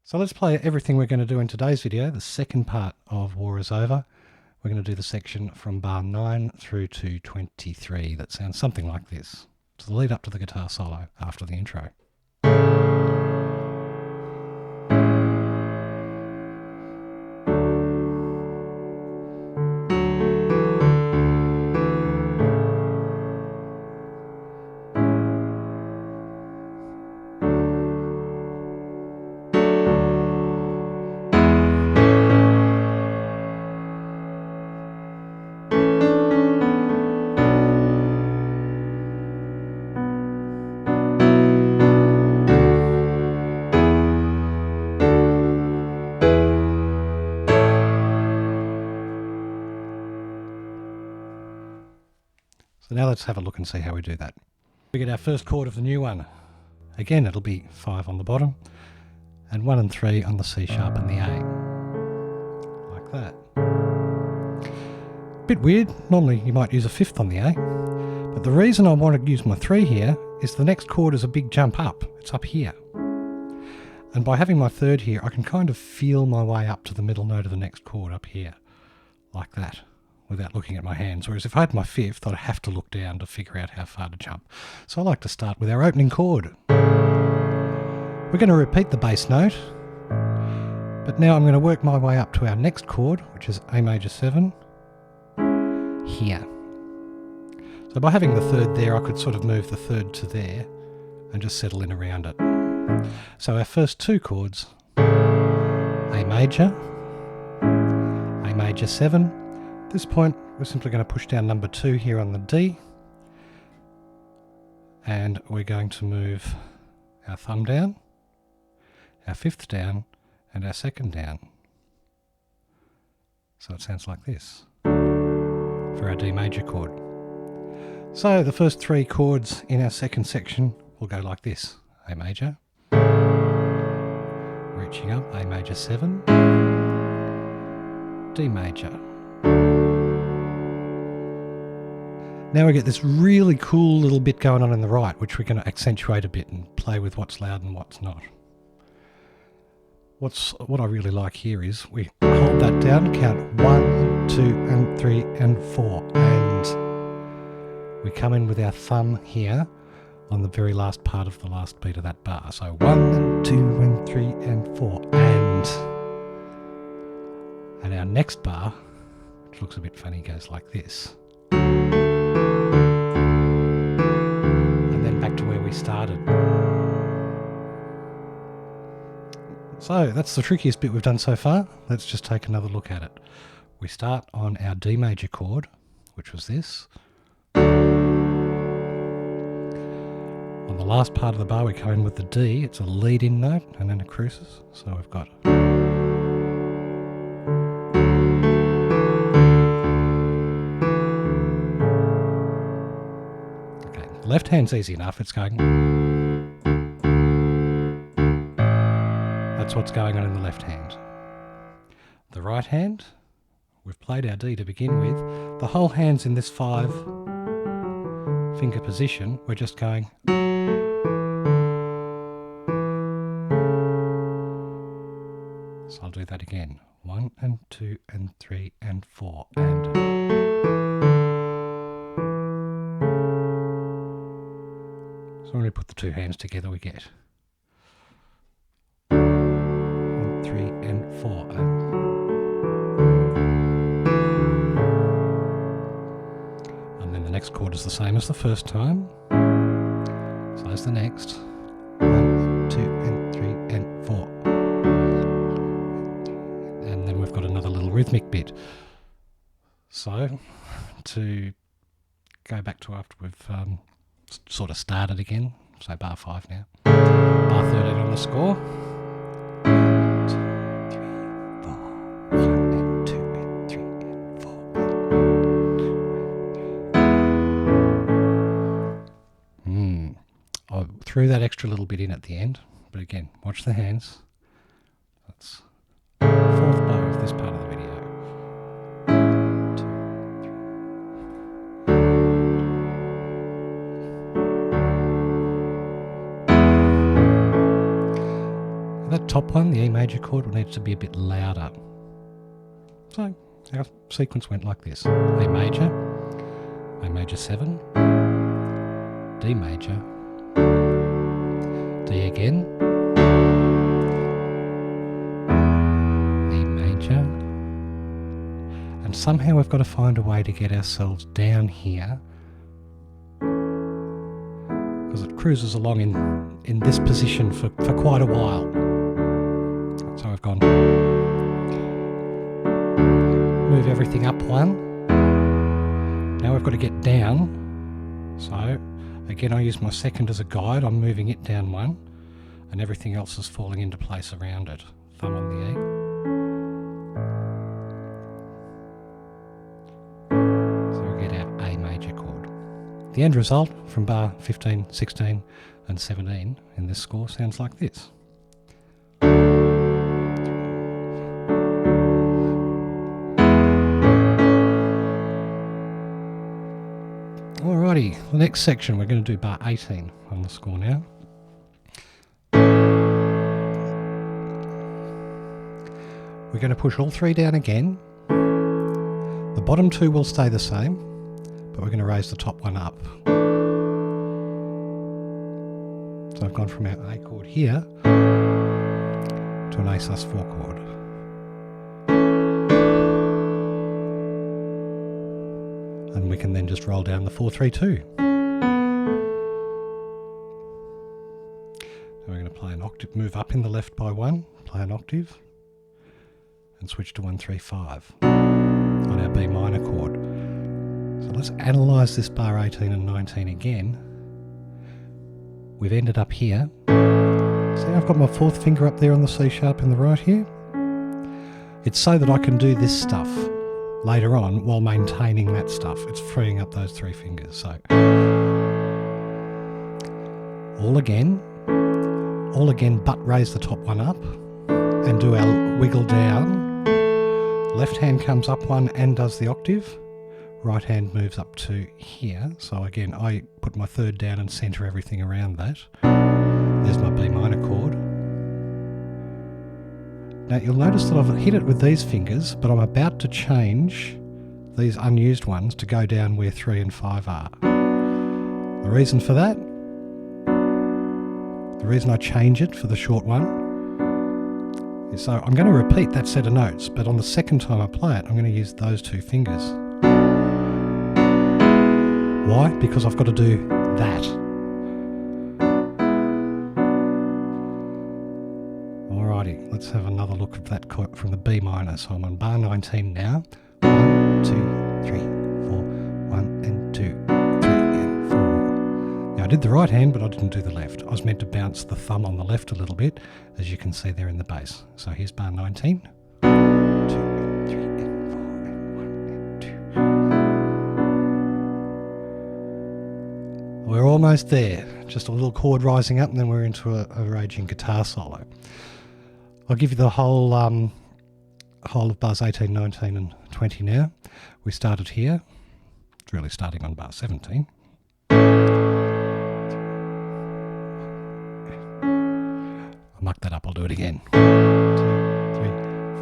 So let's play everything we're going to do in today's video, the second part of War is Over. We're going to do the section from bar 9 through to 23 that sounds something like this. It's the lead up to the guitar solo after the intro. So now let's have a look and see how we do that. We get our first chord of the new one. Again, it'll be 5 on the bottom and 1 and 3 on the C sharp and the A. Like that. Bit weird, normally you might use a 5th on the A, but the reason I want to use my 3 here is the next chord is a big jump up. It's up here. And by having my 3rd here, I can kind of feel my way up to the middle note of the next chord up here, like that, without looking at my hands. Whereas if I had my 5th, I'd have to look down to figure out how far to jump. So I like to start with our opening chord. We're going to repeat the bass note, but now I'm going to work my way up to our next chord, which is A major 7, here. So by having the 3rd there, I could sort of move the 3rd to there and just settle in around it. So our first 2 chords, A major 7. At this point, we're simply going to push down number 2 here on the D, and we're going to move our thumb down, our 5th down, and our 2nd down. So it sounds like this for our D major chord. So the first 3 chords in our second section will go like this: A major, reaching up, A major 7, D major. Now we get this really cool little bit going on in the right, which we're going to accentuate a bit and play with what's loud and what's not. What I really like here is we hold that down, count 1, 2, and 3, and 4, and we come in with our thumb here on the very last part of the last beat of that bar. So 1, and 2, and 3, and 4, and our next bar, which looks a bit funny, goes like this. And then back to where we started. So that's the trickiest bit we've done so far. Let's just take another look at it. We start on our D major chord, which was this. On the last part of the bar we come in with the D. It's a lead-in note and then it cruises. So we've got the left hand's easy enough, it's going. That's what's going on in the left hand. The right hand, we've played our D to begin with. The whole hand's in this 5 finger position. We're just going. So I'll do that again. 1 and 2 and 3 and 4 and. So when we put the 2 hands together, we get 1, 3, and 4. And then the next chord is the same as the first time. So as the next. 1, 2, and 3, and 4. And then we've got another little rhythmic bit. So to go back to after we've sort of started again, so bar 5 now. Bar 13 on the score. 1, 2, 3, 4, 1 and 2 and 3 and 4. I threw that extra little bit in at the end, but again, watch the hands. That's 4th bar of this part of the video. That top one, the E major chord, needs to be a bit louder. So our sequence went like this: A major 7, D major, D again, E major, and somehow we've got to find a way to get ourselves down here, because it cruises along in this position for quite a while. So I've gone, move everything up one. Now we've got to get down. So again, I use my second as a guide. I'm moving it down one, and everything else is falling into place around it. Thumb on the E. So we get our A major chord. The end result from bar 15, 16 and 17 in this score sounds like this. Alrighty, the next section we're going to do bar 18 on the score now. We're going to push all three down again. The bottom two will stay the same, but we're going to raise the top one up. So I've gone from our A chord here to an A sus4 chord. And we can then just roll down the 4-3-2. Now we're going to play an octave, move up in the left by one, play an octave, and switch to 1-3-5 on our B minor chord. So let's analyse this bar 18 and 19 again. We've ended up here. See, I've got my fourth finger up there on the C sharp in the right here. It's so that I can do this stuff later on while maintaining that stuff. It's freeing up those three fingers. So all again, but raise the top one up and do our wiggle down. Left hand comes up one and does the octave. Right hand moves up to here. So again, I put my third down and centre everything around that. There's my B minor chord. Now you'll notice that I've hit it with these fingers, but I'm about to change these unused ones to go down where 3 and 5 are. The reason for that, the reason I change it for the short one, is so I'm going to repeat that set of notes, but on the second time I play it, I'm going to use those two fingers. Why? Because I've got to do that. Alrighty, let's have another look at that chord from the B minor. So I'm on bar 19 now. 1, 2, 3, 4, 1 and 2, 3 and 4. Now I did the right hand, but I didn't do the left. I was meant to bounce the thumb on the left a little bit, as you can see there in the bass. So here's bar 19. 2 and 3 and 4 and 1 and 2. We're almost there. Just a little chord rising up, and then we're into a raging guitar solo. I'll give you the whole of bars 18, 19 and 20 now. We started here. It's really starting on bar 17. I mucked that up, I'll do it again. 2, 3,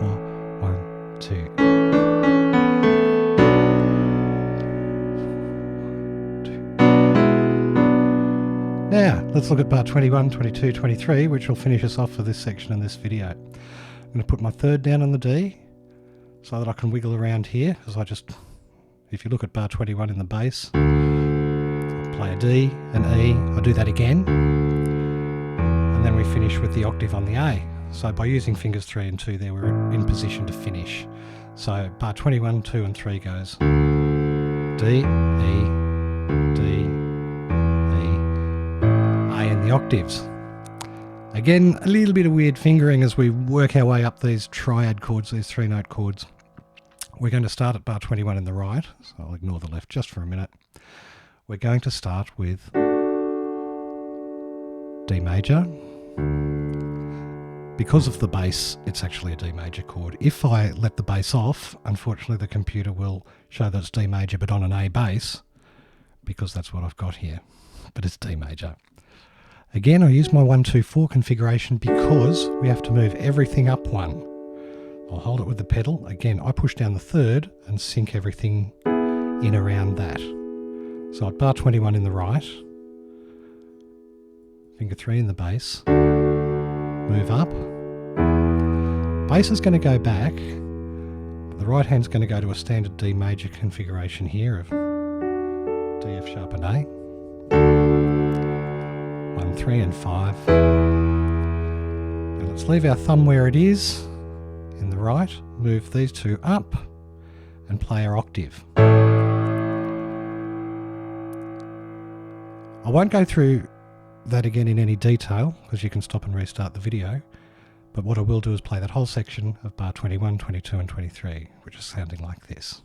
4, 1, 2. Now, let's look at bar 21, 22, 23, which will finish us off for this section in this video. I'm going to put my third down on the D so that I can wiggle around here, because if you look at bar 21 in the bass, I play a D, an E, I do that again, and then we finish with the octave on the A. So by using fingers 3 and 2 there, we're in position to finish. So bar 21, 2 and 3 goes D, E, D, and the octaves. Again, a little bit of weird fingering as we work our way up these triad chords, these 3-note chords. We're going to start at bar 21 in the right, so I'll ignore the left just for a minute. We're going to start with D major. Because of the bass, it's actually a D major chord. If I let the bass off, unfortunately the computer will show that it's D major but on an A bass, because that's what I've got here. But it's D major. Again, I use my 1-2-4 configuration because we have to move everything up one. I'll hold it with the pedal. Again, I push down the third and sync everything in around that. So at bar 21 in the right, finger 3 in the bass, move up. Bass is going to go back. The right hand's going to go to a standard D major configuration here of D, F sharp and A. 1, 3 and 5. Now let's leave our thumb where it is in the right, move these two up and play our octave. I won't go through that again in any detail because you can stop and restart the video, but what I will do is play that whole section of bar 21, 22 and 23, which is sounding like this.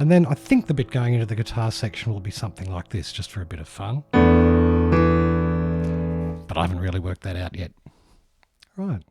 And then I think the bit going into the guitar section will be something like this, just for a bit of fun. But I haven't really worked that out yet. Right.